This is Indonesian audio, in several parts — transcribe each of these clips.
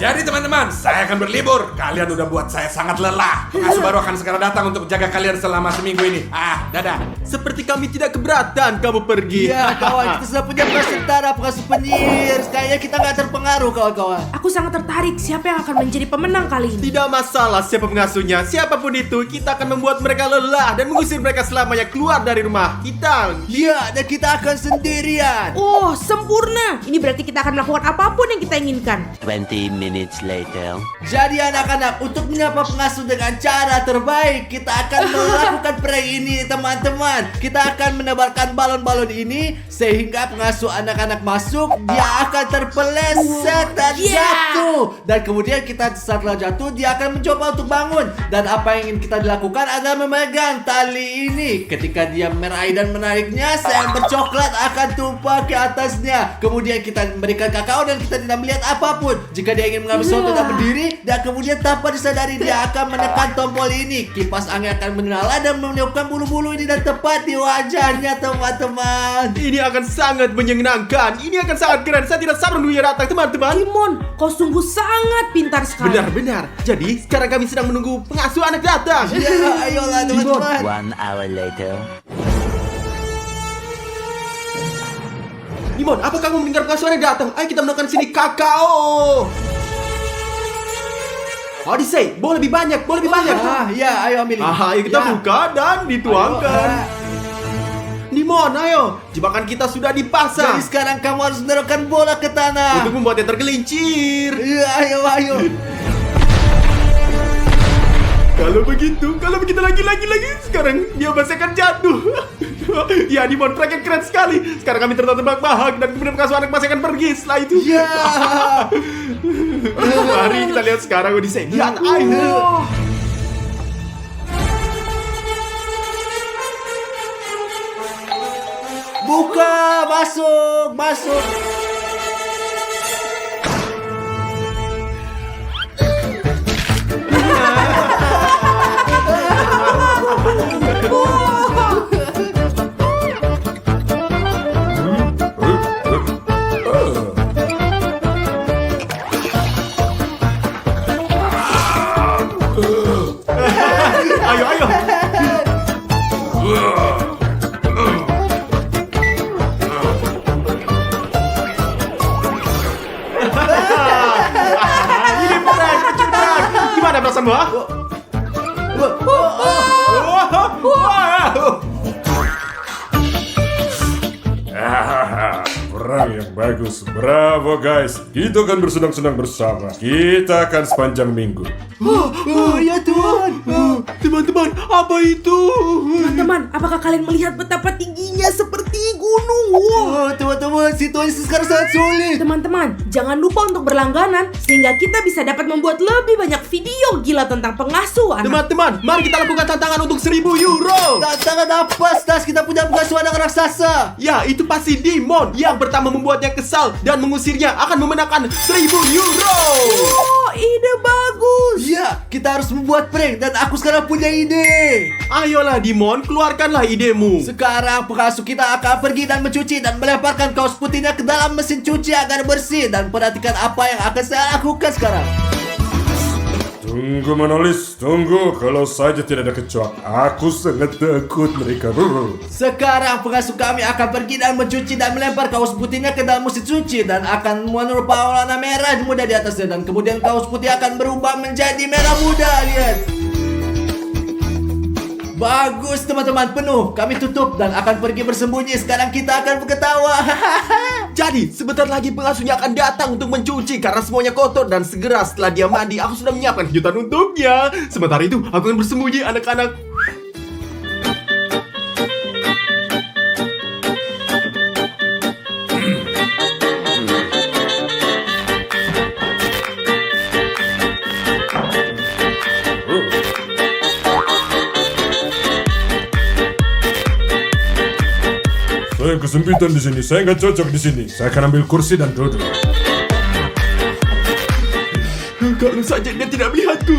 Jadi teman-teman, saya akan berlibur. Kalian udah buat saya sangat lelah. Pengasuh baru akan segera datang untuk jaga kalian selama seminggu ini. Dadah. Seperti kami tidak keberatan kamu pergi. Iya kawan, kita sudah punya pengasuh tentara, pengasuh penyihir. Kayaknya kita nggak terpengaruh kawan-kawan. Aku sangat tertarik siapa yang akan menjadi pemenang kali ini. Tidak masalah siapa pengasuhnya, siapapun itu, kita akan membuat mereka lelah dan mengusir mereka selamanya keluar dari rumah kita. Iya, dan kita akan sendirian. Oh, sempurna. Ini berarti kita akan melakukan apapun yang kita inginkan. 20 minutes later. Jadi anak-anak, untuk menyapa pengasuh dengan cara terbaik, kita akan melakukan prank ini teman-teman. Kita akan menebarkan balon-balon ini sehingga pengasuh anak-anak masuk, dia akan terpeleset dan jatuh. Dan kemudian kita setelah jatuh, dia akan mencoba untuk bangun. Dan apa yang ingin kita dilakukan adalah memegang tali ini. Ketika dia meraih dan menariknya, sayur bercoklat akan tumpah ke atasnya. Kemudian kita memberikan kakao dan kita tidak melihat apapun. Jika dia ingin mengambil sesuatu dan berdiri, dan kemudian tanpa disadari dia akan menekan tombol ini. Kipas angin akan menyala dan meniupkan bulu-bulu ini dan tepat di wajahnya teman-teman. Ini akan sangat menyenangkan. Ini akan sangat keren. Saya tidak sabar menunggunya datang teman-teman. Timon, kau sungguh sangat pintar sekali. Benar-benar. Jadi sekarang kami sedang menunggu pengasuh anak datang. Ya, ayolah teman-teman. 1 hour later. Dimon, apa kamu mendengar pengasuh anak datang? Ayo kita menemukan sini kakao. Odyssey, boleh lebih banyak, boleh lebih banyak. Ya, ayo ambil ini. Ayo kita buka dan dituangkan. Dimon, ayo. Jebakan kita sudah dipasang. Jadi sekarang kamu harus mendorongkan bola ke tanah. Untuk membuatnya tergelincir. Ya, ayo. Kalau begitu lagi. Sekarang dia masih akan jatuh. Ya, Dimon, prank yang keren sekali. Sekarang kami terbang-bahak dan kemudian pengasuh anak masih akan pergi setelah itu. Ya. Mari kita lihat sekarang Odyssey. Lihat, ayo. Buka, masuk. Ayo. Ini prank. Gimana perasaanmu? Perang yang bagus. Bravo guys. Kita akan bersenang-senang bersama. Kita akan sepanjang minggu. Ya Tuhan. Teman-teman, apa itu? Teman-teman, apakah kalian melihat betapa tingginya seperti gunung? Oh, teman-teman, situasi sekarang sangat sulit. Teman-teman, jangan lupa untuk berlangganan sehingga kita bisa dapat membuat lebih banyak video gila tentang pengasuh anak. Teman-teman, mari kita lakukan tantangan untuk 1.000 euro. Tantangan apa, Stas? Kita punya pengasuh anak raksasa. Ya, itu pasti Dimon yang pertama membuatnya kesal dan mengusirnya akan memenangkan 1.000 euro. Oh, ide bagus. Ya, kita harus membuat prank dan aku sekarang punya ide. Ayolah Dimon, keluarkanlah idemu. Sekarang pengasuh kita akan pergi dan mencuci dan melemparkan kaos putihnya ke dalam mesin cuci agar bersih. Dan perhatikan apa yang akan saya lakukan sekarang. Tunggu Manolis, tunggu. Kalau saja tidak ada kecoak, aku sangat takut mereka. Sekarang pengasuh kami akan pergi dan mencuci dan melempar kaos putihnya ke dalam mesin cuci dan akan menyerupai warna merah muda di atasnya dan kemudian kaos putih akan berubah menjadi merah muda. Lihat. Bagus teman-teman, penuh. Kami tutup dan akan pergi bersembunyi. Sekarang kita akan berketawa. Jadi, sebentar lagi pengasuhnya akan datang untuk mencuci karena semuanya kotor dan segera setelah dia mandi, aku sudah menyiapkan kejutan untuknya. Sementara itu, aku akan bersembunyi anak-anak. Saya kesempitan di sini. Saya nggak cocok di sini. Saya akan ambil kursi dan duduk. Kalau saja dia tidak melihatku.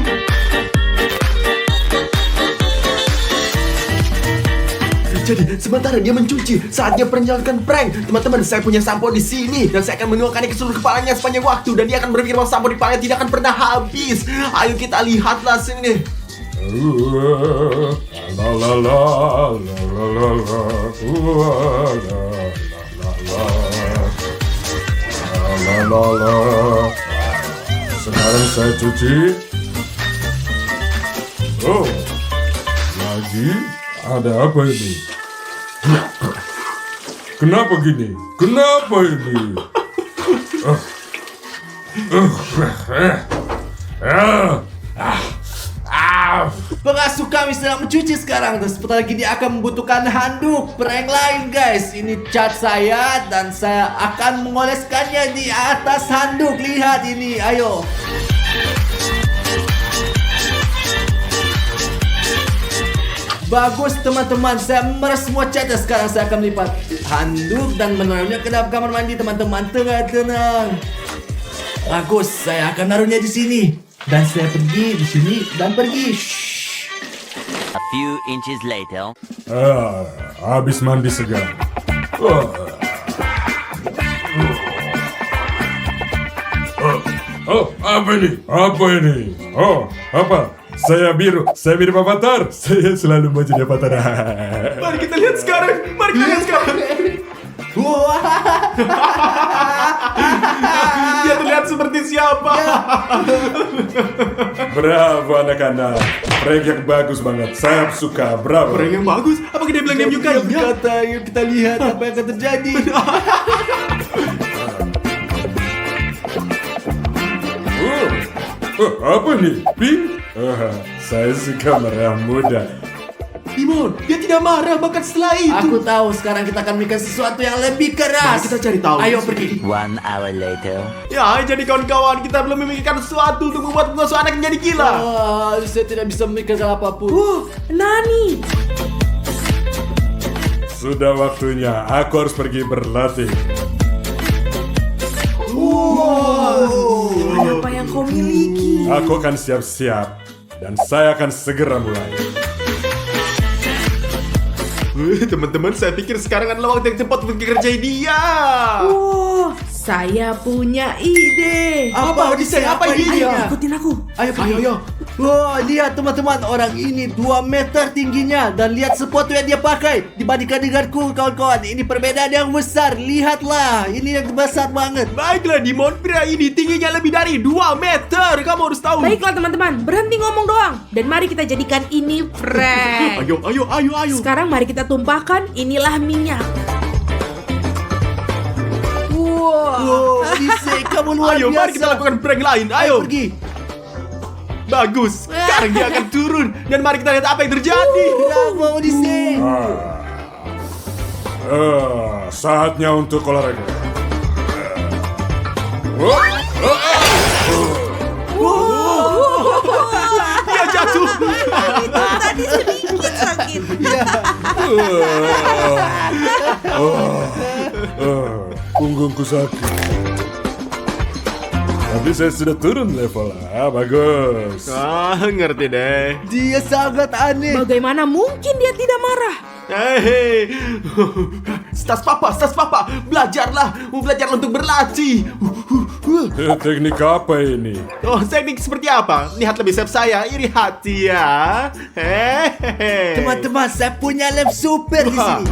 Jadi sementara dia mencuci, saatnya menjalankan prank. Teman-teman, saya punya sampo di sini dan saya akan menuangkannya ke seluruh kepalanya sepanjang waktu dan dia akan berpikir bahwa sampo di kepalanya tidak akan pernah habis. Ayo kita lihatlah sini. La la la la la la la la la la. Sekarang saya cuci. Oh, lagi ada apa ini? Kenapa gini? Kenapa ini? Pengasuh kami sedang mencuci sekarang dan sebentar lagi dia akan membutuhkan handuk. Prank lain guys, ini cat saya dan saya akan mengoleskannya di atas handuk. Lihat ini, ayo. Bagus teman-teman, saya memeras semua catnya. Sekarang saya akan melipat handuk dan menaruhnya ke dalam kamar mandi teman-teman. Tenang. Bagus, saya akan naruhnya di sini. Dan saya pergi di sini dan pergi. A few inches later. Habis mandi segar. Oh, apa ini? Apa ini? Oh, apa? Saya biru Avatar. Saya selalu mau jadi Avatar. Mari kita lihat sekarang. Dia terlihat seperti siapa? Bravo anak-anak. Prank yang bagus banget. Saya suka. Bravo. Orang yang bagus. Apakah dia bilang dia menyukainya? Berkata, yuk kita lihat apa yang akan terjadi. Apa nih? Pink? Saya suka merah muda. Timon, dia tidak marah bahkan setelah itu. Aku tahu sekarang kita akan memikirkan sesuatu yang lebih keras. Mari kita cari tahu. Ayo pergi. 1 hour later. Ya, jadi kawan-kawan, kita belum memikirkan sesuatu untuk membuat pengasuh anak menjadi gila. Saya tidak bisa memikirkan apapun. Nani. Sudah waktunya. Aku harus pergi berlatih. Apa yang kau miliki? Aku akan siap-siap. Dan saya akan segera mulai. Teman-teman, saya pikir sekarang adalah waktu yang tepat untuk dikerjai dia. Saya punya ide. Apa Odyssey? Apa idenya? Ayo, ikutin aku. Ayo. Wah, lihat teman-teman, orang ini 2 meter tingginya dan lihat sepatu yang dia pakai dibandingkan denganku, kawan-kawan. Ini perbedaan yang besar. Lihatlah, ini yang besar banget. Baiklah, Dimon, pria ini tingginya lebih dari 2 meter. Kamu harus tahu. Baiklah teman-teman, berhenti ngomong doang. Dan mari kita jadikan ini prank. Ayo. Sekarang mari kita tumpahkan, inilah minyak. Wow, Odyssey, kamu luar Ayo, biasa. mari kita lakukan prank lain. Ayo. Pergi. Bagus. Sekarang dia akan turun dan mari kita lihat apa yang terjadi. Bravo, Odyssey. Saatnya untuk olahraga. Dia jatuh. Tadi sedikit sakit. Punggungku sakit. Tapi saya sudah turun level. Bagus. Ngerti deh. Dia sangat aneh. Bagaimana mungkin dia tidak marah? Hei, Stas papa, belajarlah untuk berlatih. Teknik apa ini? Oh, teknik seperti apa? Lihat lebih siap saya, iri hati ya. Hehehe. Teman-teman, saya punya lab super di sini.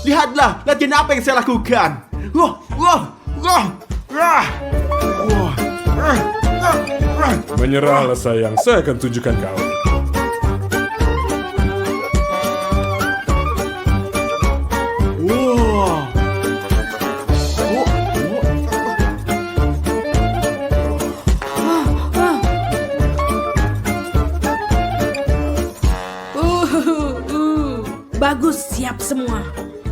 Lihatlah, latihan apa yang saya lakukan. Menyerahlah sayang, saya akan tunjukkan kau. Bagus, siap semua.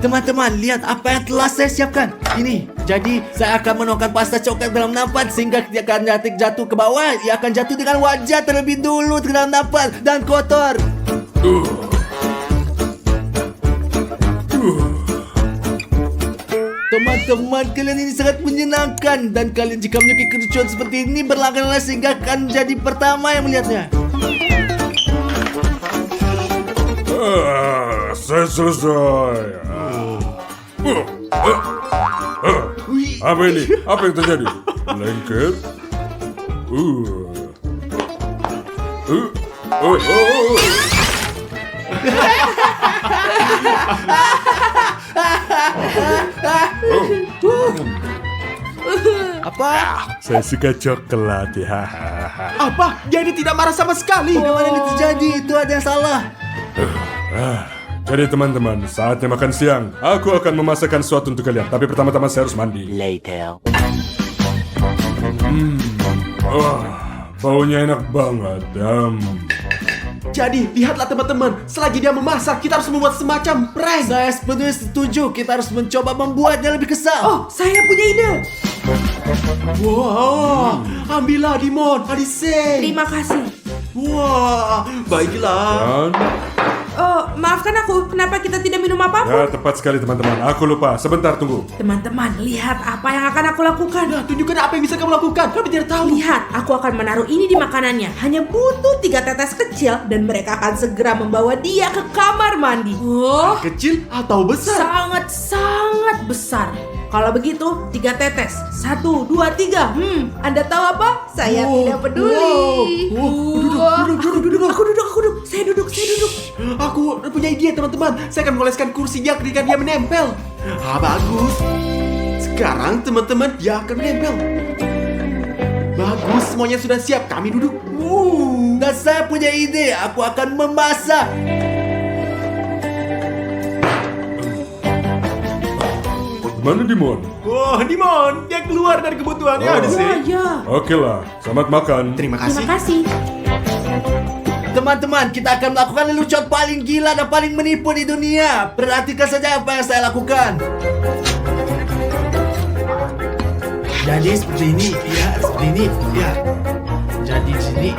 Teman-teman, lihat apa yang telah saya siapkan. Ini, jadi saya akan menuangkan pasta coklat dalam nampan sehingga dia akan jatuh ke bawah. Dia akan jatuh dengan wajah terlebih dulu ke dalam nampan dan kotor. Teman-teman, kalian ini sangat menyenangkan dan kalian jika menyukai kelucuan seperti ini berlangganan sehingga akan jadi pertama yang melihatnya. Saya selesai. Apa ini? Apa yang terjadi? Lengket? Apa? Saya suka coklat ya. Apa? Dia ini tidak marah sama sekali. Bagaimana ini terjadi? Itu ada yang salah. Jadi teman-teman, saatnya makan siang. Aku akan memasakkan sesuatu untuk kalian. Tapi pertama-tama saya harus mandi. Later. Baunya enak banget. Jadi, lihatlah teman-teman, selagi dia memasak, kita harus membuat semacam prank. Saya setuju. Kita harus mencoba membuatnya lebih kesal. Oh, saya punya ide. Wah, ambillah Dimon, Adise. Terima kasih. Wah, baiklah. Dan Oh, maafkan aku. Kenapa kita tidak minum ya apapun? tepat sekali teman-teman. Aku lupa. Sebentar tunggu. Teman-teman, lihat apa yang akan aku lakukan. Nah, tunjukkan apa yang bisa kamu lakukan. Kami tidak tahu. Lihat, aku akan menaruh ini di makanannya. Hanya butuh 3 tetes kecil dan mereka akan segera membawa dia ke kamar mandi. Oh, Kecil atau besar? sangat besar. Kalau begitu, 3 tetes. 1, 2, 3. Anda tahu apa? Saya Wow, tidak peduli. wow. Duduk. Aku duduk. Saya duduk. Aku punya ide teman-teman. Saya akan mengoleskan kursinya ketika dia menempel. Bagus. Sekarang teman-teman dia akan menempel. Bagus, semuanya sudah siap. Kami duduk. Dan saya punya ide. Aku akan memasak. Mana Dimon? Wah, Dimon, dia keluar dari kebutuhannya. Oh. Adise. Ya. Oke lah, selamat makan. Terima Terima kasih. kasih. Teman-teman, kita akan melakukan lelucon paling gila dan paling menipu di dunia. Perhatikan saja apa yang saya lakukan. Jadi seperti ini, ya, seperti ini, ya. Jadi di sini.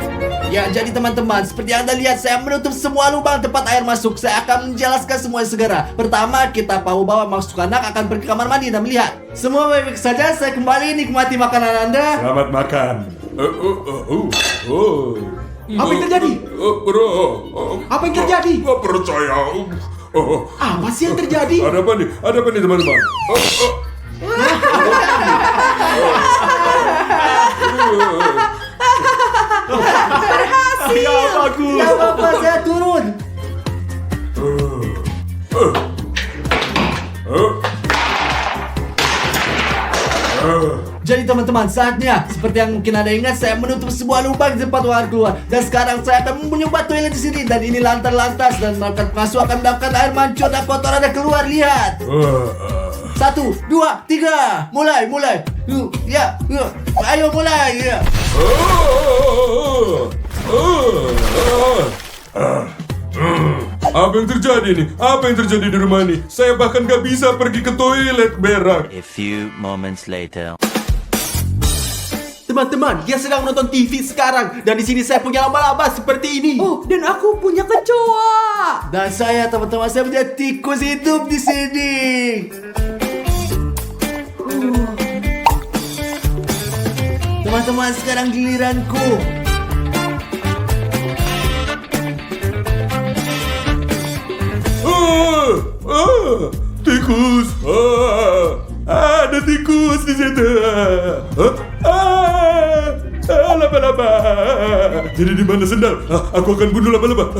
Ya, jadi teman-teman, seperti yang Anda lihat, saya menutup semua lubang tempat air masuk. Saya akan menjelaskan semuanya segera. Pertama, kita bawa masuk anak akan pergi ke kamar mandi dan melihat. Semua baik-baik saja, saya kembali nikmati makanan Anda. Selamat makan. Apa yang terjadi? Apa yang terjadi? Gak percaya. Apa sih yang terjadi? Ada apa nih? Ada apa nih teman-teman? Ya, bagus. Ya Bapak, saya turun. Jadi teman-teman, saatnya seperti yang mungkin Anda ingat, saya menutup sebuah lubang di tempat uang keluar. Dan sekarang saya akan menyumbat toilet di sini. Dan ini lantas dan melakukan pengasuh akan mendapatkan air mancur dan kotoran yang keluar. Lihat. 1, 2, 3. Mulai. Ya. Ayo mulai. Ya. Apa yang terjadi nih? Apa yang terjadi di rumah ini? Saya bahkan gak bisa pergi ke toilet berak. A few moments later. Teman-teman, dia sedang menonton TV sekarang dan di sini saya punya laba-laba seperti ini. Oh, dan aku punya kecoa. Dan saya teman-teman, saya punya tikus hidup di sini. Teman-teman, sekarang giliranku. Tikus. Ada tikus di situ. Laba-laba. Jadi di mana sendal? Aku akan bunuh laba-laba.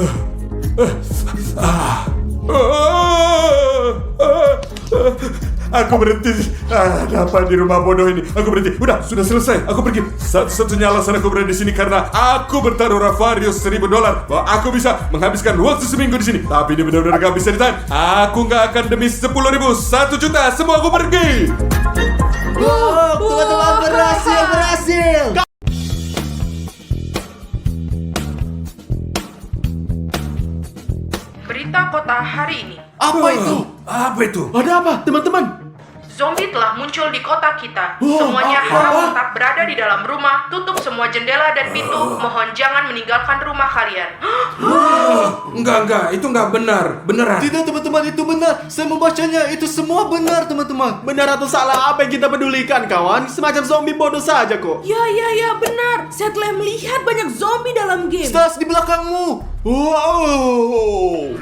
Aku berhenti. Ada apa di rumah bodoh ini? Aku berhenti. Udah, sudah selesai. Aku pergi. Satu-satunya alasan aku berada di sini karena aku bertaruh Ravarius $1.000 bahwa aku bisa menghabiskan waktu seminggu di sini. Tapi ini benar-benar gak bisa ditahan. Aku gak akan demi 10.000, 1 juta. Semua aku pergi. Teman-teman, berhasil. Berita kota hari ini. Apa itu? Apa itu? Ada apa, teman-teman? Zombie telah muncul di kota kita. Oh, Semuanya apa? harap tetap berada di dalam rumah. Tutup semua jendela dan pintu. Mohon jangan meninggalkan rumah kalian. Enggak. Itu enggak benar. Beneran. Tidak teman-teman, itu benar. Saya membacanya, itu semua benar teman-teman. Benar atau salah, apa yang kita pedulikan, kawan? Semacam zombie bodoh saja kok. Ya, benar. Saya telah melihat banyak zombie dalam game. Stas di belakangmu. Wow.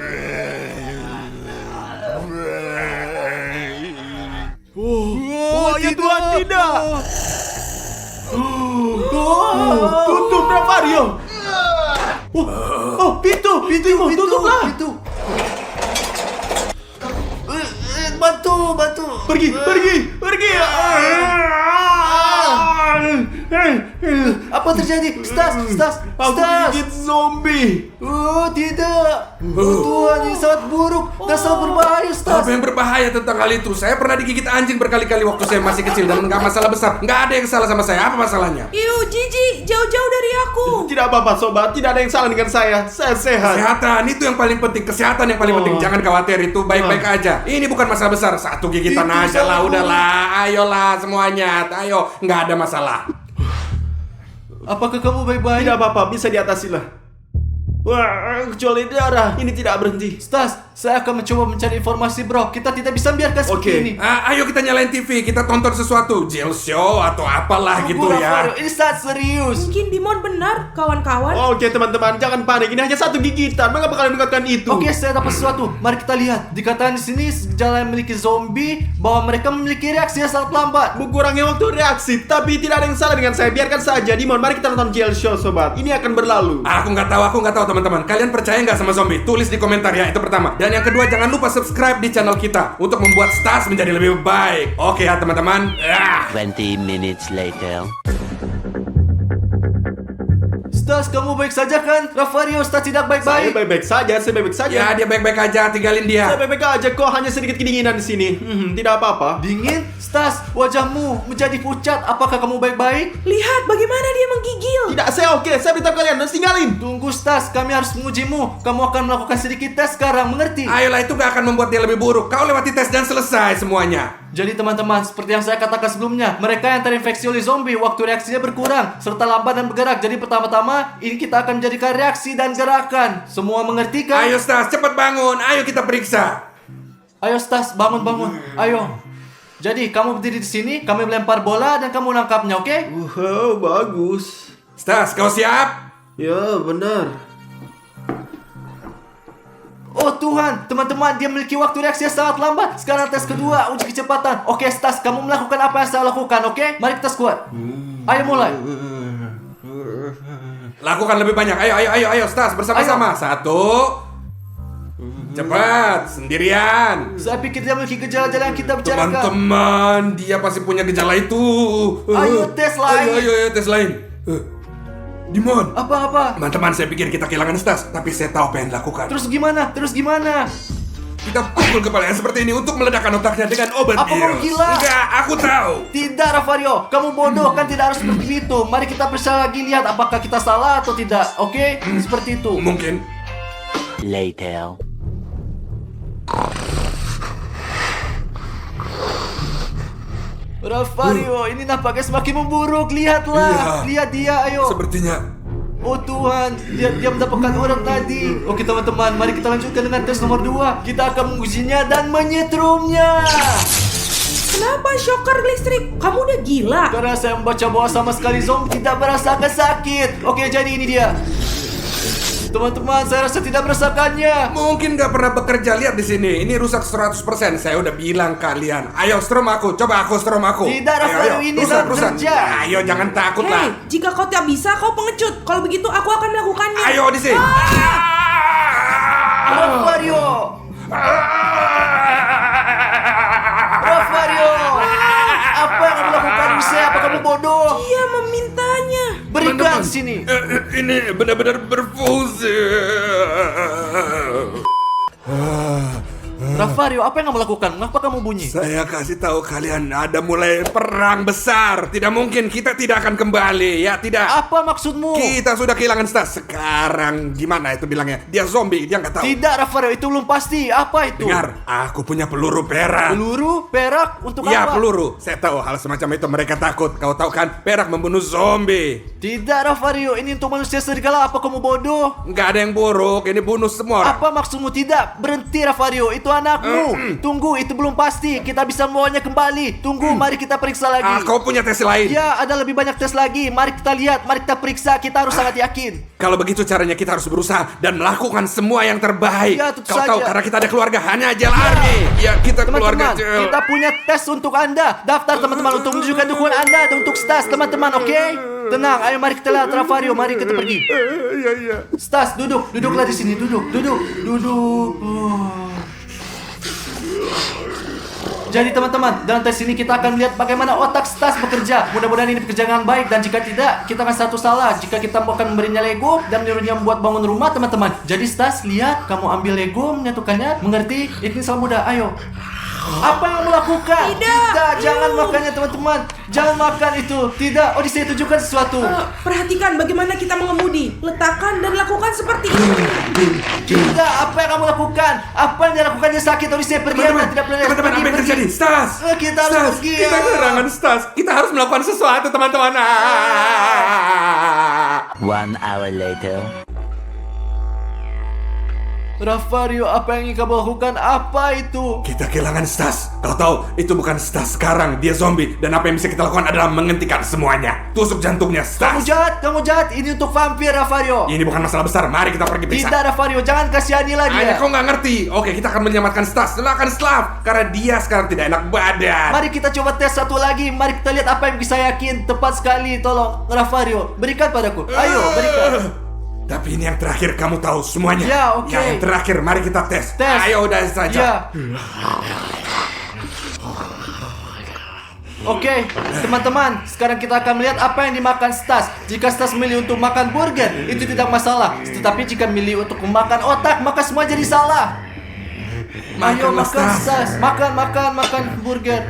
Oh, ya Tuhan, tidak. Tutup, Ravario. Oh, pintu, tutuplah. Pintu. Bantu. Pergi. Apa terjadi? Stas. Aku digigit zombie. Oh, tidak. Oh, Tuhan, ini sangat buruk dan sangat berbahaya, Stas. Apa yang berbahaya tentang hal itu? Saya pernah digigit anjing berkali-kali waktu saya masih kecil dan nggak masalah besar. Nggak ada yang salah sama saya. Apa masalahnya? Iu, Gigi, jauh-jauh dari aku. Tidak apa-apa, sobat. Tidak ada yang salah dengan saya. Saya sehat. Kesehatan itu yang paling penting. Kesehatan yang paling penting. Jangan khawatir, itu baik-baik aja. Ini bukan masalah besar. Satu gigitan Itu aja lah, salah. udahlah. Ayolah semuanya. Ayo, nggak ada masalah. Apakah kamu baik-baik? Tidak apa-apa, bisa diatasi lah. Wah, kecuali darah. Ini tidak berhenti. Stas, saya akan mencoba mencari informasi, bro. Kita tidak bisa biarkan seperti Oke. ini. Ayo kita nyalain TV, kita tonton sesuatu, jail show atau apalah gitu Tunggu, ya. Ravario, ini sangat serius. Mungkin Dimon benar, kawan-kawan. Oke, teman-teman, jangan panik. Ini hanya satu gigitan. Mengapa kalian mengatakan itu? Oke, saya dapat sesuatu. Mari kita lihat. Dikatakan di sini gejala yang memiliki zombie bahwa mereka memiliki reaksi yang sangat lambat. Mengurangi waktu reaksi, tapi tidak ada yang salah dengan saya. Biarkan saja, Dimon. Mari kita nonton jail show, sobat. Ini akan berlalu. Aku nggak tahu teman-teman. Kalian percaya nggak sama zombie? Tulis di komentar ya, itu pertama. Dan yang kedua, jangan lupa subscribe di channel kita untuk membuat Stas menjadi lebih baik. Oke ya teman-teman. 20 minutes later. Stas, kamu baik saja kan? Ravario, Stas tidak Saya baik-baik. baik-baik saja, saya baik-baik saja. Ya dia baik-baik aja, tinggalin Saya dia. baik-baik aja kok, hanya sedikit kedinginan di sini. Tidak apa-apa. Dingin? Stas, wajahmu menjadi pucat. Apakah kamu baik-baik? Lihat bagaimana dia menggigil. Tidak, saya oke. Saya beritahu kalian, harus tinggalin. Tunggu, Stas, kami harus mengujimu. Kamu akan melakukan sedikit tes sekarang, mengerti? Ayolah, itu gak akan membuat dia lebih buruk. Kau lewati tes dan selesai semuanya. Jadi teman-teman, seperti yang saya katakan sebelumnya, mereka yang terinfeksi oleh zombie waktu reaksinya berkurang serta lambat dan bergerak. Jadi pertama-tama ini kita akan menjadikan reaksi dan gerakan. Semua mengerti kan? Ayo Stas, cepat bangun. Ayo kita periksa. Ayo Stas, bangun. Ayo. Jadi kamu berdiri di sini, kami melempar bola dan kamu nangkapnya, oke? Wow, bagus. Stas, kau siap? Ya, benar. Oh Tuhan, teman-teman, dia memiliki waktu reaksi yang sangat lambat. Sekarang tes kedua, uji kecepatan. Oke Stas, kamu melakukan apa yang saya lakukan, oke? Mari kita squat. Ayo mulai. Lakukan lebih banyak. Ayo Stas, bersama-sama. Satu. Cepat, sendirian. Saya pikir dia memiliki gejala-gejala yang kita bicarakan. Teman-teman, dia pasti punya gejala itu. Ayo, tes lain. Ayo, tes lain. Dimon. Apa-apa? Teman-teman, saya pikir kita kehilangan Stas, tapi saya tahu apa yang dilakukan. Terus gimana? Kita pukul kepalanya seperti ini untuk meledakkan otaknya dengan obat Apa kamu bius. gila? Enggak, aku tahu. Tidak, Ravario, kamu bodoh, kan tidak harus seperti itu. Mari kita periksa lagi, lihat apakah kita salah atau tidak. Oke? Seperti itu. Mungkin. Later. Ravario, ini nampaknya semakin memburuk. Lihatlah. Iya. Lihat dia, ayo. Sepertinya. Oh Tuhan, dia mendapatkan orang tadi. Oke teman-teman, mari kita lanjutkan dengan tes nomor 2. Kita akan mengujinya dan menyetrumnya. Kenapa shocker listrik? Kamu udah gila. Karena saya membaca bahwa sama sekali zombie tidak merasakan sakit. Oke, jadi ini dia. Teman-teman, saya rasa tidak merasakannya. Mungkin nggak pernah bekerja, lihat di sini. Ini rusak 100%. Saya udah bilang kalian. Ayo strom aku, coba aku strom aku. Tidak, Ayo, Rafael, ini rusak. sangat kerja. Ayo jangan takut lah. Hei, jika kau tak bisa, kau pengecut. Kalau begitu, aku akan melakukannya. Ayo di sini. Ravario, Ravario, apa yang kamu lakukan di saya? Apa kamu bodoh? Dia memintanya. Berikan sini. Ini benar-benar berfungsi. Ravario, apa yang kamu lakukan? Mengapa kamu bunyi? Saya kasih tahu kalian ada mulai perang besar. Tidak mungkin kita tidak akan kembali. Ya tidak. Apa maksudmu? Kita sudah kehilangan Stas. Sekarang gimana itu bilangnya? Dia zombie, dia nggak tahu. Tidak, Ravario, itu belum pasti. Apa itu? Dengar, aku punya peluru perak. Peluru, perak, untuk Ya apa? peluru. Saya tahu hal semacam itu mereka takut. Kau tahu kan, perak membunuh zombie. Tidak, Ravario, ini untuk manusia serigala. Apa kamu bodoh? Nggak ada yang buruk. Ini bunuh semua orang. Apa maksudmu? Tidak, berhenti, Ravario. Itu anakku. anakmu. Tunggu, itu belum pasti. Kita bisa membawanya kembali. Tunggu, mari kita periksa lagi. Kau punya tes lain. Ya, ada lebih banyak tes lagi. Mari kita lihat, mari kita periksa. Kita harus sangat yakin. Kalau begitu caranya kita harus berusaha dan melakukan semua yang terbaik. Ya, tentu Kau tahu saja. karena kita ada keluarga hanya Agile Army. Ya, kita keluarga Teman-teman, kita punya tes untuk Anda. Daftar teman-teman untuk menunjukkan dukungan Anda dan untuk Stas, teman-teman, oke? Tenang, ayo mari kita lihat Ravario, mari kita pergi. Iya. Stas, duduklah di sini, duduk. Jadi teman-teman, dalam tes ini kita akan melihat bagaimana otak Stas bekerja. Mudah-mudahan ini bekerja dengan baik, dan jika tidak, kita akan satu salah jika kita akan memberinya Lego dan menyuruhnya membuat bangun rumah, teman-teman. Jadi Stas, lihat, kamu ambil Lego, menyatukannya, mengerti? Ini sangat mudah, ayo. Apa yang kamu lakukan? Tidak. Jangan makannya, teman-teman. Jangan makan itu. Tidak, Odyssey tunjukkan sesuatu. Perhatikan bagaimana kita mengemudi. Letakkan dan lakukan seperti ini. Tidak, apa yang kamu lakukan? Apa yang dia lakukannya sakit, Odyssey? Pergi, Teman-teman, tidak boleh. teman-teman, apa yang Pergi. terjadi? Stas! Kita harus Stas, pergi, kita ya. kehilangan Stas. Kita harus melakukan sesuatu, teman-teman. 1 hour later. Ravario, apa yang ingin kamu lakukan? Apa itu? Kita kehilangan Stas. Kau tahu, itu bukan Stas sekarang. Dia zombie. Dan apa yang bisa kita lakukan adalah menghentikan semuanya. Tusuk jantungnya, Kamu Stas. jahat. Ini untuk vampir, Ravario. Ini bukan masalah besar. Mari kita pergi periksa. Tidak, Ravario, jangan kasihanilah dia. Kau nggak ngerti. Oke, kita akan menyelamatkan Stas. Silakan Slav. Karena dia sekarang tidak enak badan. Mari kita coba tes satu lagi. Mari kita lihat apa yang bisa yakin. Tepat sekali, tolong, Ravario. Berikan padaku. Ayo, berikan. Tapi ini yang terakhir, kamu tahu semuanya. Ya, oke. Yang terakhir, mari kita tes. Tes. Ayo, udah saja. Ya. Oke, teman-teman, sekarang kita akan melihat apa yang dimakan Stas. Jika Stas memilih untuk makan burger, itu tidak masalah. Tetapi jika memilih untuk memakan otak, maka semua jadi salah. Ayo Makanlah, makan Stas. Stas, makan burger.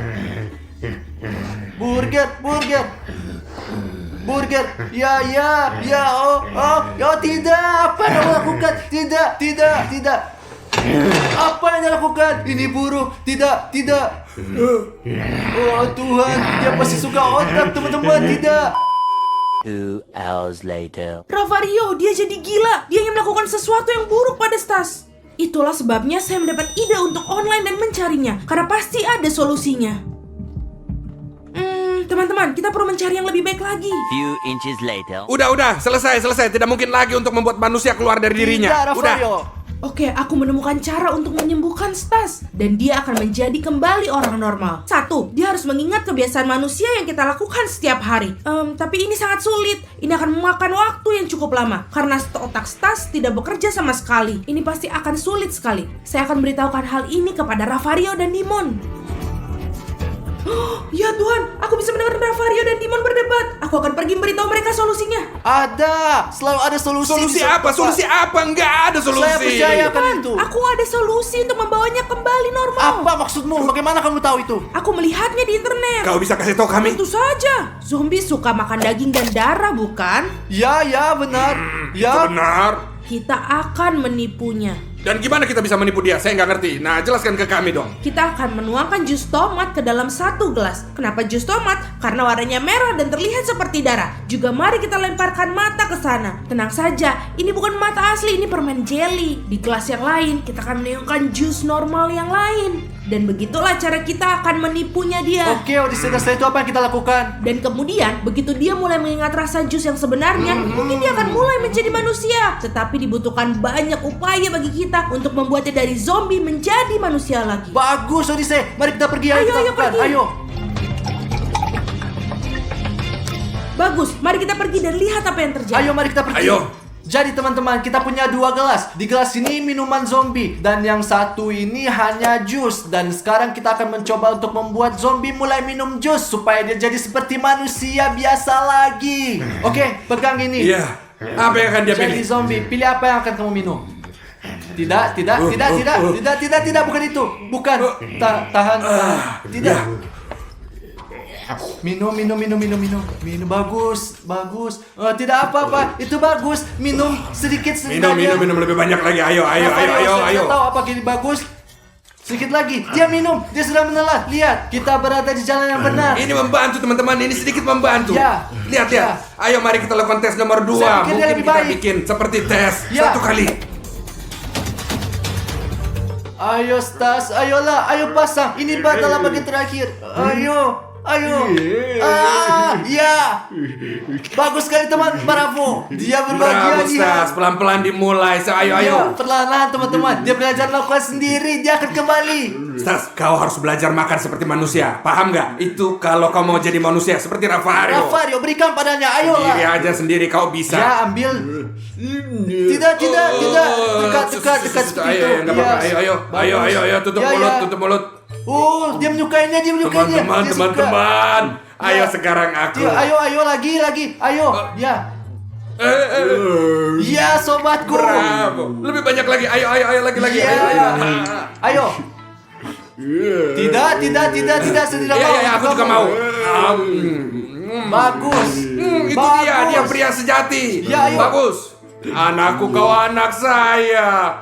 Burger, ya, tidak, apa yang kamu lakukan? Tidak. Apa yang dia lakukan? Ini buruk, tidak. Oh Tuhan, dia pasti suka otak, teman-teman, tidak. 2 hours later. Ravario, dia jadi gila. Dia ingin melakukan sesuatu yang buruk pada Stas. Itulah sebabnya saya mendapat ide untuk online dan mencarinya. Karena pasti ada solusinya. Teman-teman, kita perlu mencari yang lebih baik lagi. Few inches later. Udah, selesai. Tidak mungkin lagi untuk membuat manusia keluar dari dirinya. Tidak, Udah. Ravario. Oke, aku menemukan cara untuk menyembuhkan Stas. Dan dia akan menjadi kembali orang normal. 1, dia harus mengingat kebiasaan manusia yang kita lakukan setiap hari. Tapi ini sangat sulit. Ini akan memakan waktu yang cukup lama. Karena otak Stas tidak bekerja sama sekali. Ini pasti akan sulit sekali. Saya akan beritahukan hal ini kepada Ravario dan Dimon. Ya Tuhan, aku bisa mendengar Ravario dan Dimon berdebat. Aku akan pergi memberitahu mereka solusinya. Ada, selalu ada solusi. Solusi di saat apa? Bapak. Solusi apa? Nggak ada solusi. Saya percaya kan itu. Aku ada solusi untuk membawanya kembali normal. Apa maksudmu? Bagaimana kamu tahu itu? Aku melihatnya di internet. Kau bisa kasih tahu kami? Tentu saja. Zombie suka makan daging dan darah, bukan? Ya, benar. Ya. Benar. Kita akan menipunya. Dan gimana kita bisa menipu dia? Saya nggak ngerti. Nah, jelaskan ke kami dong. Kita akan menuangkan jus tomat ke dalam 1 gelas. Kenapa jus tomat? Karena warnanya merah dan terlihat seperti darah. Juga mari kita lemparkan mata ke sana. Tenang saja, ini bukan mata asli, ini permen jelly. Di gelas yang lain, kita akan menuangkan jus normal yang lain. Dan begitulah cara kita akan menipunya dia. Oke, Odyssey, setelah itu apa yang kita lakukan? Dan kemudian, begitu dia mulai mengingat rasa jus yang sebenarnya, mungkin dia akan mulai menjadi manusia. Tetapi dibutuhkan banyak upaya bagi kita untuk membuatnya dari zombie menjadi manusia lagi. Bagus, Odyssey. Mari kita pergi. Ayo, kita lakukan. pergi. Ayo. Bagus, mari kita pergi dan lihat apa yang terjadi. Ayo, mari kita pergi. Ayo. Jadi teman-teman, kita punya 2 gelas. Di gelas ini minuman zombie, dan yang satu ini hanya jus. Dan sekarang kita akan mencoba untuk membuat zombie mulai minum jus supaya dia jadi seperti manusia biasa lagi. Oke, pegang ini. Iya. Apa yang akan dia Jadi pilih? zombie, pilih apa yang akan kamu minum? Tidak, bukan itu. Bukan. Tahan. Tidak. Minum. Bagus. Tidak apa-apa. Itu bagus. Minum sedikit. Minum lebih banyak lagi. Ayo. Saya tahu apa gini bagus. Sedikit lagi. Dia minum. Dia sudah menelan. Lihat, kita berada di jalan yang benar. Ini membantu teman-teman. Ini sedikit membantu. Ya. Lihat ya. Ayo mari kita lakukan tes nomor 2. Saya pikir dia Mungkin lebih kita baik. bikin seperti tes Ya. 1 kali. Ayo Stas, ayolah, ayo pasang. Ini dalam bagian terakhir. Ayo. Ya. Bagus sekali teman, bravo. Dia berbahagia. Bravo Stas, pelan-pelan dimulai. So, ayo. Ya, perlahan teman-teman. Dia belajar lakukan sendiri, dia akan kembali. Stas, kau harus belajar makan seperti manusia. Paham nggak? Itu kalau kau mau jadi manusia seperti Rafario. Rafario, berikan padanya, ayolah. Sendiri aja sendiri kau bisa. Ya, ambil. Tidak. Dekat seperti Ayo, itu. nggak apa-apa. Ayo, tutup Ya, mulut, ya. tutup mulut. Oh, dia menyukainya. Dia suka. Teman-teman. Ayo Ya. sekarang aku. Ya, ayo lagi. Ayo, ya. Ya, sobatku. Bravo. Lebih banyak lagi. Ayo lagi. Ya. Ayo. Tidak, tidak mau. Ya, aku juga mau. Bagus. Itu dia pria sejati. Ya, ayo. Bagus. Anakku, kau anak saya.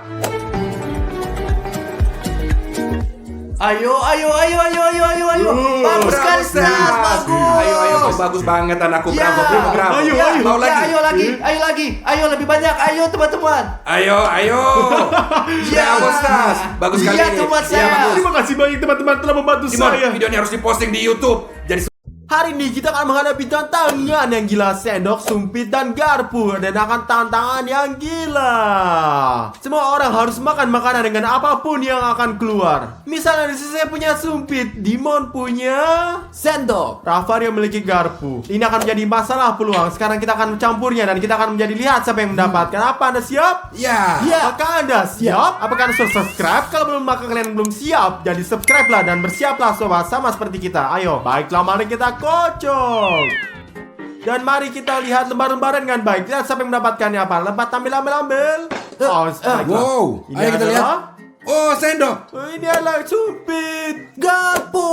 Ayo. Bagus sekali, Stas. Bagus. Ayo, bagus banget anakku. Ya. Bravo. Ayo. Mau lagi. Ayo lagi. Ayo lebih banyak. Ayo teman-teman. Ayo. Ya. Bravo, Stas. Bagus sekali. Ya, teman saya. bagus. Terima kasih banyak teman-teman telah membantu Dimon, saya. video ini harus diposting di YouTube. Jadi Hari ini kita akan menghadapi tantangan yang gila, sendok, sumpit, dan garpu. Dan akan tantangan yang gila. Semua orang harus makan makanan dengan apapun yang akan keluar. Misalnya di sini saya punya sumpit, Dimon punya Sendok. Rafario memiliki garpu. Ini akan menjadi masalah peluang. Sekarang kita akan mencampurnya dan kita akan menjadi lihat siapa yang mendapatkan. Apa Anda siap? ya. Apakah Anda siap? Apakah Anda sudah subscribe? Kalau belum, maka kalian belum siap. Jadi subscribe lah dan bersiaplah sobat, sama seperti kita. Ayo, baiklah, mari kita kocok. Dan mari kita lihat lembar-lembaran dengan baik. Lihat siapa yang mendapatkannya apa. Lepas ambil. Oh, baiklah. Wow. Ini Ayo kita lihat. adalah- Oh, sendok. Ini adalah sumpit. Garpu.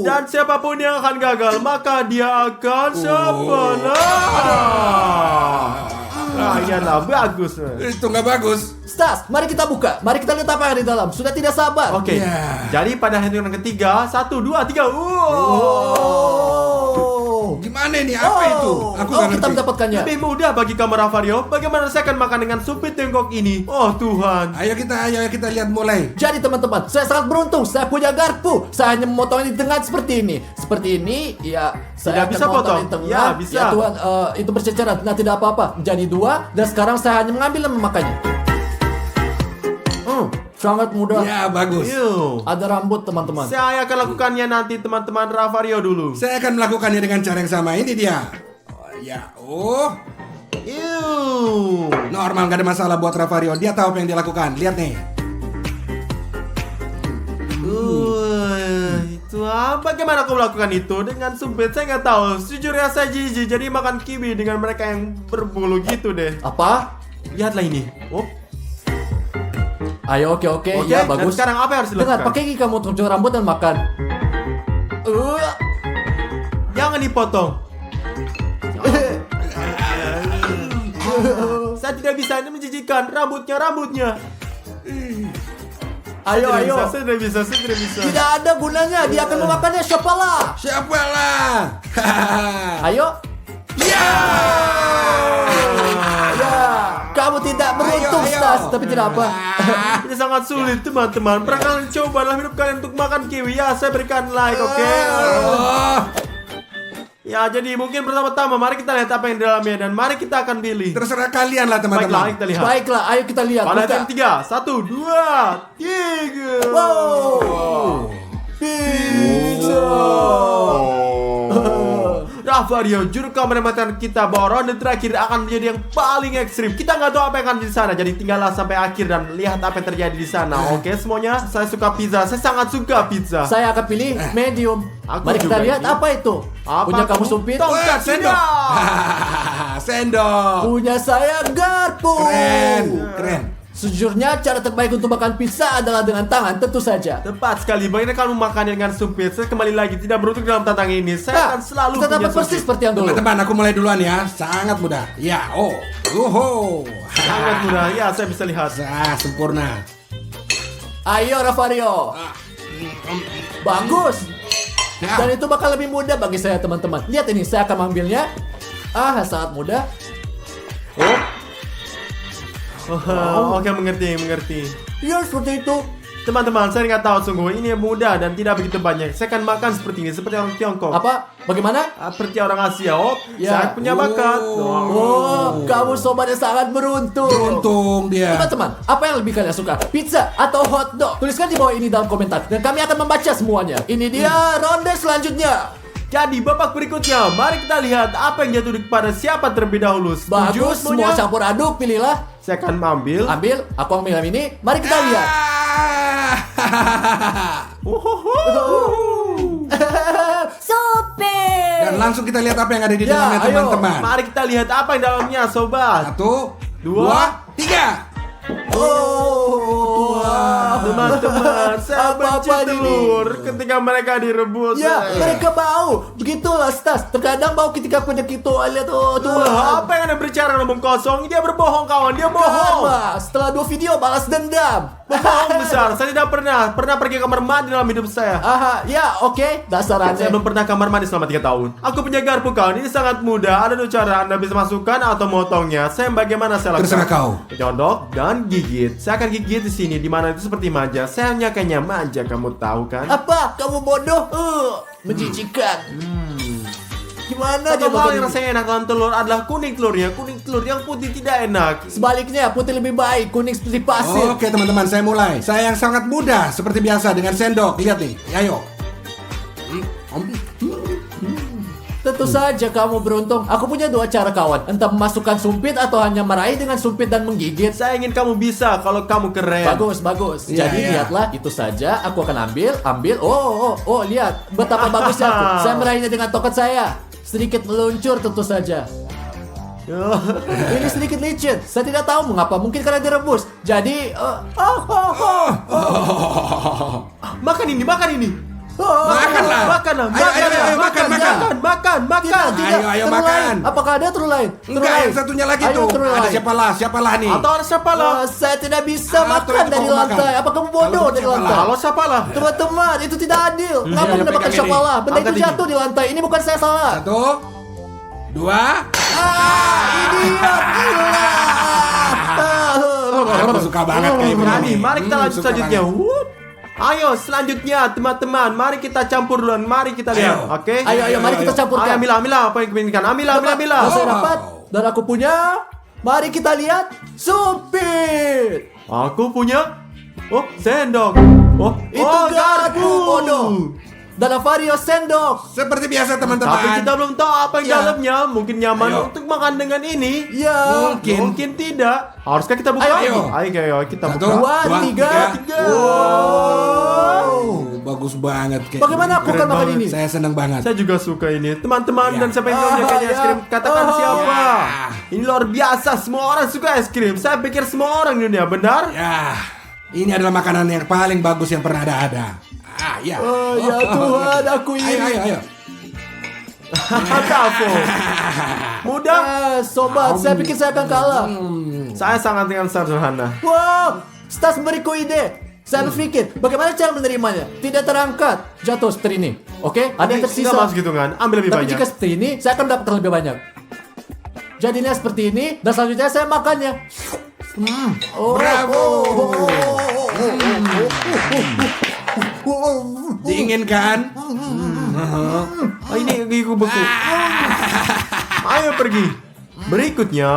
Dan siapapun yang akan gagal, maka dia akan iyalah, bagus. Itu nggak bagus. Stas, mari kita buka. Mari kita lihat apa yang ada di dalam. Sudah tidak sabar. Oke. Ya. Jadi pada hitungan ketiga, 1, 2, 3. Gimana ini? Apa itu? Aku nggak kita ngerti. mendapatkannya. Lebih mudah bagi kamu, Rafario. Bagaimana saya akan makan dengan sumpit Tiongkok ini? Oh Tuhan. Ayo kita lihat mulai. Jadi teman-teman, saya sangat beruntung. Saya punya garpu. Saya hanya memotong di tengah seperti ini. Seperti ini, ya. Saya Tidak akan bisa memotong potong. di tengah. Ya, bisa. Ya Tuhan, itu berceceran. Nah, tidak apa-apa. Jadi 2. Dan sekarang saya hanya mengambil dan memakannya. Sangat mudah. Ya, bagus. Ew. Ada rambut teman-teman. Saya akan lakukannya nanti teman-teman Rafario dulu. Saya akan melakukannya dengan cara yang sama. Ini dia. Oh, ya. Oh. Ew. Normal, gak ada masalah buat Rafario. Dia tahu apa yang dia lakukan. Lihat nih. Itu apa? Bagaimana kau melakukan itu dengan sumpit? Saya nggak tahu. Sejujurnya saya jijik. Jadi makan kiwi dengan mereka yang berbulu gitu deh. Apa? Lihatlah ini. Oh. Ayo, oke. Oke, Ya, dan bagus. sekarang apa yang harus Dengar, dilakukan? pakai gigi kamu untuk cuci rambut dan makan. Jangan dipotong. Saya tidak bisa, ini menjijikan. Rambutnya. Ayo. Saya tidak bisa. Tidak ada gunanya. Dia akan memakannya. Siapalah? Siapalah? Ayo. Ya. Ya, kamu tidak beruntung, Ayo. Stas, tapi tidak apa. Ini sangat sulit teman-teman. Kalian cobalah hidup kalian untuk makan kiwi ya. Saya berikan like, oke? Oh. Ya, jadi mungkin pertama-tama mari kita lihat apa yang di dalamnya dan mari kita akan pilih. Terserah kalian lah Baiklah, teman-teman. kita lihat. Baiklah, ayo kita lihat. Pada Buka. yang 3, 1, 2, 3. Wow. Pizza. Rafario, juru kameramen kita bahwa ronde terakhir akan menjadi yang paling ekstrim. Kita nggak tahu apa yang akan di sana, jadi tinggallah sampai akhir dan lihat apa yang terjadi di sana. Oke, semuanya. Saya suka pizza. Saya sangat suka pizza. Saya akan pilih medium. Aku Mari kita juga lihat ini. apa itu. Apa Punya kamu itu? sumpit? Tongkat Wah, sendok. tidak. Sendok. Punya saya garpu. Keren. Sejujurnya cara terbaik untuk makan pizza adalah dengan tangan, tentu saja. Tepat sekali. Bagaimana kamu makan dengan sumpit? Saya kembali lagi tidak beruntung dalam tantangan ini. Saya Nah, akan selalu kita punya dapat persis sumpit. seperti yang dulu. Teman-teman, aku mulai duluan ya. Sangat mudah. Ya, Sangat mudah. Ya, saya bisa lihat. Sempurna. Ayo Rafario. Bagus. Ya. Dan itu bakal lebih mudah bagi saya teman-teman. Lihat ini, saya akan mengambilnya. Sangat mudah. Oh, oke, mengerti. Ya seperti itu. Teman-teman, saya nggak tahu sungguh ini mudah dan tidak begitu banyak. Saya akan makan seperti ini, seperti orang Tiongkok. Apa? Bagaimana? Seperti orang Asia. Oh, Ya. saya punya bakat. Oh, kamu sobat yang sangat beruntung. Beruntung dia. Teman-teman, apa yang lebih kalian suka? Pizza atau hotdog? Tuliskan di bawah ini dalam komentar dan kami akan membaca semuanya. Ini dia ronde selanjutnya. Jadi babak berikutnya, mari kita lihat apa yang jatuh kepada siapa terlebih dahulu. Setuju Bagus, semua semuanya? campur aduk, pilihlah. Saya akan ambil. Ambil, aku ambil yang ini. Mari kita lihat. Super. Dan langsung kita lihat apa yang ada di Ya, dalamnya ayo. teman-teman. Mari kita lihat apa yang dalamnya, sobat. 1, Dua, 2, 3. Oh, Teman-teman, saya benci Apa-apa ini? telur ketika mereka direbus. Ya, mereka bau. Begitulah, Stas. Terkadang bau ketika pergi toilet. Oh, Tuhan. Apa yang anda berbicara ngomong kosong? Dia berbohong, kawan. Dia bohong. Karma. Setelah 2 video balas dendam. Bohong besar. Saya tidak pernah pergi kamar mandi dalam hidup saya. Aha, ya, oke. Dasar Saya Anda. belum pernah kamar mandi selama 3 tahun. Aku punya garpu, kawan. Ini sangat mudah. Ada 2 cara. Anda bisa masukkan atau motongnya. Saya bagaimana saya lakukan? Terserah kau. Nyodok dan gigit. Saya akan gigit di sini, di mana itu seperti manja. Saya hanya kayaknya manja, kamu tahu kan? Apa? Kamu bodoh? Menjijikan. Gimana dia Satu hal makan yang ini? rasanya enak dalam telur adalah kuning telurnya. Kuning telur yang putih tidak enak. Sebaliknya, putih lebih baik. Kuning seperti pasir. Oke teman-teman, saya mulai. Saya yang sangat mudah, seperti biasa dengan sendok. Lihat nih, ayo. Tentu saja kamu beruntung. Aku punya 2 cara, kawan. Entah memasukkan sumpit atau hanya meraih dengan sumpit dan menggigit. Saya ingin kamu bisa kalau kamu keren. Bagus, bagus. Iya, Jadi iya. lihatlah, itu saja. Aku akan ambil. Oh, lihat. Betapa bagusnya aku. Saya meraihnya dengan tokat saya. Sedikit meluncur tentu saja. Ini sedikit licin. Saya tidak tahu mengapa. Mungkin karena direbus. Jadi, Makan ini, makan ini. Makanlah. Makanlah, Ayo, makan. makan. Tidak, Ayo, telur makan. lain. Apakah ada telur lain? Telur Enggak, lain. yang satunya lagi Ayo, tuh. telur Ada lain. siapalah nih. Atau ada siapa lah? Saya tidak bisa Atau makan itu dari kamu makan. lantai. Apa kamu bodoh Kalau dari siapa lantai? Kalau siapa lah? Teman-teman, itu tidak adil. Kenapa ayo, mendapatkan pegang ini. syapalah? Benda Angkat itu ini. jatuh di lantai. Ini bukan saya salah. 1, 2. Idiot, gila. Aku suka banget kayak Berani, begini. mari kita lanjut Suka selanjutnya. banget. Wup. Ayo selanjutnya teman-teman, mari kita campur duluan. Mari kita lihat, Ayo. oke? Ayo, mari kita campurkan. Ayo, Mila, apa yang kepinginkan? Mila. Dan saya dapat. Dan aku punya. Mari kita lihat. Sumpit. Aku punya. Oh, sendok. Oh, Itu garpu, bodoh. Dan Vario sendok. Seperti biasa teman-teman. Tapi kita belum tahu apa yang Ya. dalamnya. Mungkin nyaman Ayo. untuk makan dengan ini. Ya. Mungkin tidak. Haruskah kita buka? Ayo. Ayo, kita 1, buka. 2, 3. 3. Wow, bagus banget kayak. Bagaimana aku akan makan ini? Saya senang banget. Saya juga suka ini. Teman-teman Ya. dan siapa yang punya kayaknya es krim, katakan Ah, siapa. ya. Ini luar biasa. Semua orang suka es krim. Saya pikir semua orang di dunia, benar? Ya, ini adalah makanan yang paling bagus yang pernah ada. Ya. Oh, ya Tuhan, aku iri. Ayo. Apa? Mudah. Sobat, saya pikir saya akan kalah. Saya sangat dengan sederhana. Wow, Stas memberiku ide. Saya berpikir, bagaimana cara menerimanya? Tidak terangkat, jatuh seperti ini. Oke, ada yang tersisa. Nggak masuk hitungan. Ambil lebih Tapi banyak. jika seperti ini, saya akan mendapatkan lebih banyak. Jadinya seperti ini, dan selanjutnya saya makannya. Oh, Bravo. oh. Diinginkan? Oh, ini gigiku beku. Ayo pergi. Berikutnya.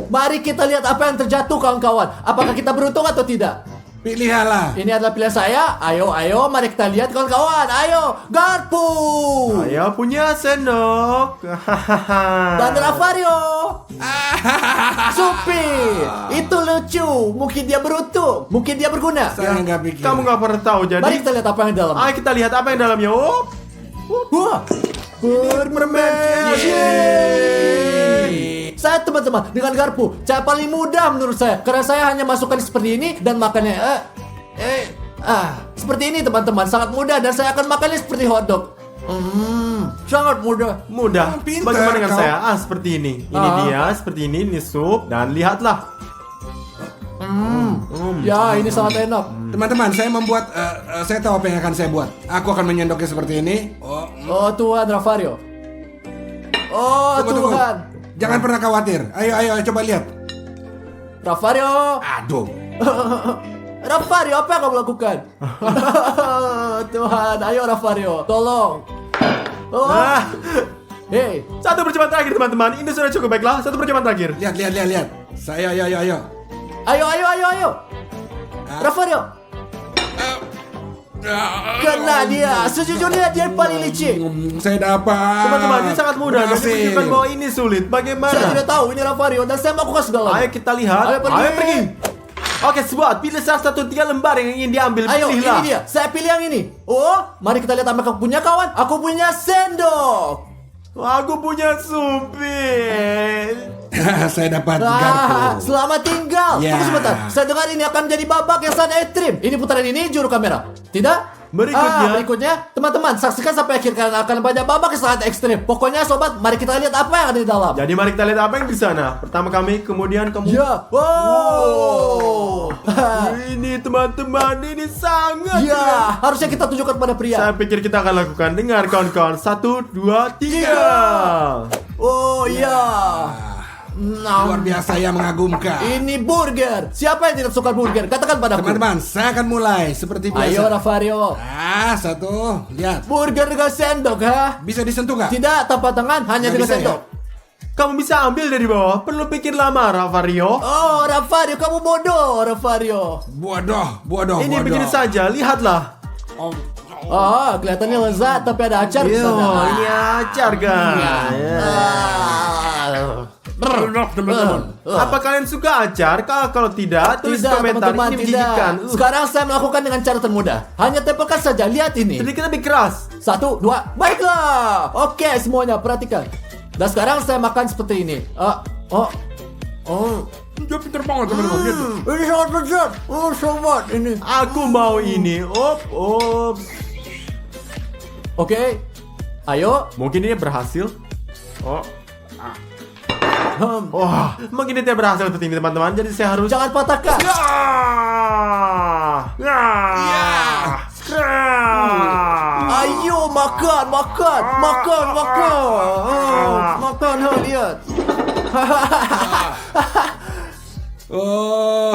Mari kita lihat apa yang terjatuh, kawan-kawan. Apakah kita beruntung atau tidak? Pilihlah. Ini adalah pilihan saya. Ayo, mari kita lihat, kawan-kawan. Ayo, garpu. Saya punya sendok. Dan Ravario. Supi. Itu lucu. Mungkin dia beruntung. Mungkin dia berguna. Saya nggak pikir. Kamu nggak pernah tahu jadi. Mari kita lihat apa yang di dalam. Ayo kita lihat apa yang dalamnya. Oh, Wah. Bermermen. Saya teman-teman dengan garpu cara paling mudah menurut saya karena saya hanya masukkan seperti ini dan makannya seperti ini teman-teman, sangat mudah dan saya akan makannya seperti hotdog. Sangat mudah. mudah. Pintar Bagaimana dengan kau. saya? Seperti ini. Ini dia, seperti ini sup dan lihatlah. Ya, ini sangat enak. Teman-teman, saya membuat, saya tahu apa yang akan saya buat. Aku akan menyendoknya seperti ini. Oh Tuhan, Ravario. Oh Tunggu. Tuhan. Jangan pernah khawatir. Ayo, coba lihat. Ravario. Aduh. Rafario, apa yang kamu lakukan? Tuhan, ayo Rafario, tolong. Oh. Ah, Hei, satu percobaan terakhir teman-teman. Ini sudah cukup baiklah. Satu percobaan terakhir. Lihat. Saya, ayo. ayo. Rafario, kena dia. Sejujurnya dia yang paling licik. Saya dapat. Teman-teman, ini sangat mudah. Dan Berhasil. menunjukkan bahwa ini sulit. Saya Bagaimana? tidak tahu ini Rafario dan saya melakukan segalanya. Ayo kita lihat. Ayo pergi. Oke, Spot. Pilih salah satu 3 lembar yang ingin diambil. Ayo, Pilihlah. ini dia. Saya pilih yang ini. Oh, mari kita lihat apa yang kamu punya, kawan. Aku punya sendok. Aku punya supir. Saya dapat garpu. Selamat tinggal. Ya. Tunggu sebentar. Saya dengar ini akan menjadi babak yang sangat ekstrim. Ini putaran ini juru kamera. Tidak? Berikutnya. Teman-teman, saksikan sampai akhir karena akan banyak babak yang sangat ekstrim. Pokoknya sobat, mari kita lihat apa yang ada di dalam. Jadi mari kita lihat apa yang di sana. Pertama kami, kemudian kamu. Ya. Wow. Ini teman-teman, ini sangat. Ya, harusnya kita tunjukkan pada pria. Saya pikir kita akan lakukan. Dengar kawan-kawan. 1, 2, 3. Oh iya. Luar biasa yang mengagumkan. Ini burger. Siapa yang tidak suka burger? Katakan padaku. Teman-teman, saya akan mulai seperti biasa. Ayo Rafario. Satu. Lihat. Burger dengan sendok, ha? Bisa disentuh nggak? Tidak tanpa tangan, hanya Nggak dengan bisa, sendok. Kamu bisa ambil dari bawah. Perlu pikir lama, Rafario. Oh, Rafario, kamu bodoh, Rafario. Bodoh. Ini begini saja. Lihatlah. Oh, kelihatannya lezat, tapi ada acar di Yo, sana. ini acar, guys. Teman-teman. Apa kalian suka acar? Kalau tidak, tulis Tidak, komentar. teman-teman, Ini menjijikan. tidak. Sekarang saya melakukan dengan cara termudah. Hanya tempelkan saja, lihat ini. Sedikit lebih keras. 1, 2, baiklah. Oke, semuanya perhatikan. Dan sekarang saya makan seperti ini. Dia pintar banget teman-teman. Lihat tuh. Ini sangat lezat. Oh, sobat, ini. Aku mau ini. Op. Oke. Ayo. Mungkin ini berhasil. Wah, mungkin ini tidak berhasil seperti ini teman-teman. Jadi saya harus. Jangan patahkan. Ayo makan. Makan, lihat. Oh,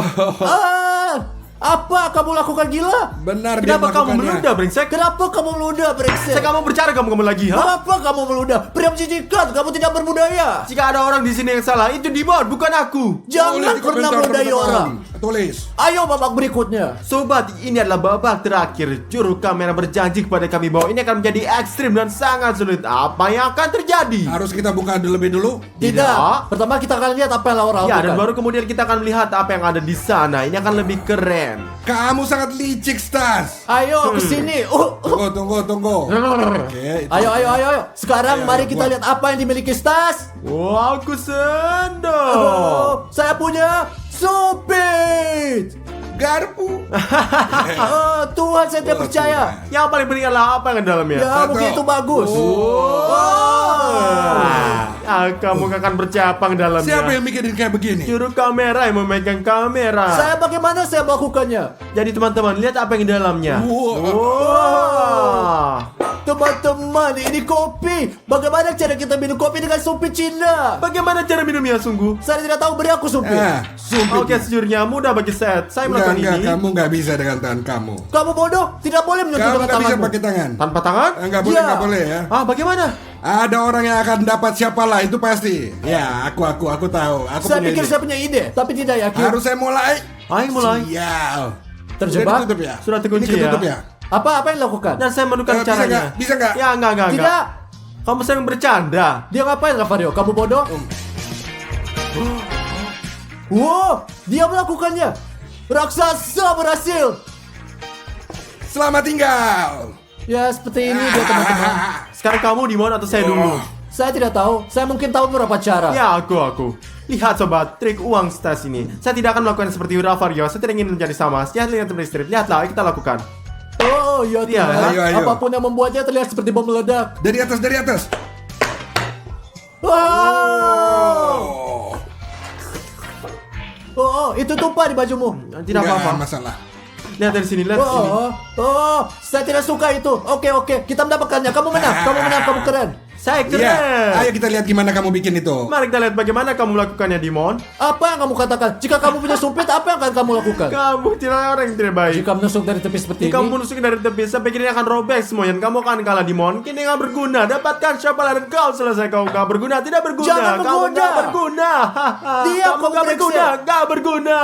Apa kamu lakukan, gila? benar dia Kenapa kamu melakukannya. meludah, brengsek? Kenapa kamu meludah, brengsek? Saya kamu berbicara kamu lagi, ha? Kenapa kamu meludah? Pria menjijikan, kamu tidak berbudaya. Jika ada orang di sini yang salah, itu Dimon, bukan aku. Jangan Tulis di pernah komentar, meludahi teman-teman. orang. Tulis. Ayo babak berikutnya. Sobat, ini adalah babak terakhir. Juru kamera berjanji kepada kami bahwa ini akan menjadi ekstrim dan sangat sulit. Apa yang akan terjadi? Harus kita buka lebih dulu. Tidak. Pertama kita akan lihat apa yang Laura Ya, lakukan. dan baru kemudian kita akan melihat apa yang ada di sana. Ini akan lebih keren. Kamu sangat licik, Stas. Ayo ke sini. Tunggu. Oke. Ayo. Sekarang Ayo, mari kita buat. lihat apa yang dimiliki Stas. Wah, aku sendok. Saya punya supit. Garpu. Tuhan, saya tidak percaya. Yang paling penting adalah apa yang ada di dalamnya. Ya, begitu bagus. Kamu akan bercabang dalamnya. Siapa yang mikirin kayak begini? Juru kamera yang memegang kamera. Bagaimana saya melakukannya? Jadi teman-teman, lihat apa yang di dalamnya. Teman-teman, ini kopi. Bagaimana cara kita minum kopi dengan supit Cina? Bagaimana cara minumnya sungguh? Saya tidak tahu, beri aku supit. Sumpit. Oke, sejujurnya mudah bagi Seth. Saya melakukan ini Kamu nggak bisa dengan tangan kamu. Kamu bodoh, tidak boleh menyentuh Kamu dengan nggak bisa tanganmu. pakai tangan. tanpa tangan. Nggak boleh, Ya. nggak boleh ya. Bagaimana? Ada orang yang akan dapat siapalah itu pasti. Ya, aku tahu. Aku Saya punya pikir ide. saya punya ide, tapi tidak yakin. Harus saya mulai. Ayo mulai. Sial. Terjebak? Sudah ditutup ya? Sudah terkunci Ini ketutup ya? ya? Apa yang dilakukan? Dan saya menemukan Bisa caranya. nggak? Bisa nggak? Ya, enggak. Tidak. Kamu sering bercanda. Dia ngapain, Rafario? Kamu bodoh? Wow, dia melakukannya. Raksasa berhasil. Selamat tinggal. Ya, seperti ini dia, teman-teman. Sekarang kamu di mana atau saya dulu? Saya tidak tahu. Saya mungkin tahu beberapa cara. Ya, aku. Lihat sobat, trik uang stas ini. Saya tidak akan melakukan seperti Rafario. Saya tidak ingin menjadi sama. Lihat strip. Lihatlah, ayo kita lakukan. Oh, ya Iya, Tuhan. ayo. Apapun yang membuatnya terlihat seperti bom meledak. Dari atas. Wow. Oh, itu tumpah di bajumu. Tidak Nggak apa-apa. masalah. Lihat dari sini, lihat sini. Saya tidak suka itu. Oke, kita mendapatkannya. Kamu menang, kamu keren. Saya keren. Iya. Ayo kita lihat gimana kamu bikin itu. Mari kita lihat bagaimana kamu melakukannya, Dimon. Apa yang kamu katakan? Jika kamu punya sumpit, apa yang akan kamu lakukan? Kamu tidak orang yang tidak baik. Jika menusuk dari tepi seperti Jika kamu ini, menusuk dari tepi, saya pikir ini akan robek semuanya. Kamu akan kalah, Dimon. Kini nggak berguna. Dapatkan Shopala dan kau selesai. Kau nggak berguna, tidak berguna. Jangan Kamu menggoda. nggak berguna. Diam, Kamu nggak kamu berguna, nggak berguna.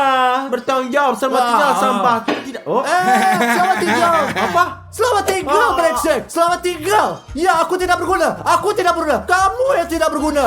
Bertanggung jawab, selamat tinggal sampah. Tidak. Oh. selamat tinggal. Apa? Selamat tinggal, brengsek. Selamat tinggal. Ya, aku tidak berguna. Aku tidak berguna. Kamu yang tidak berguna.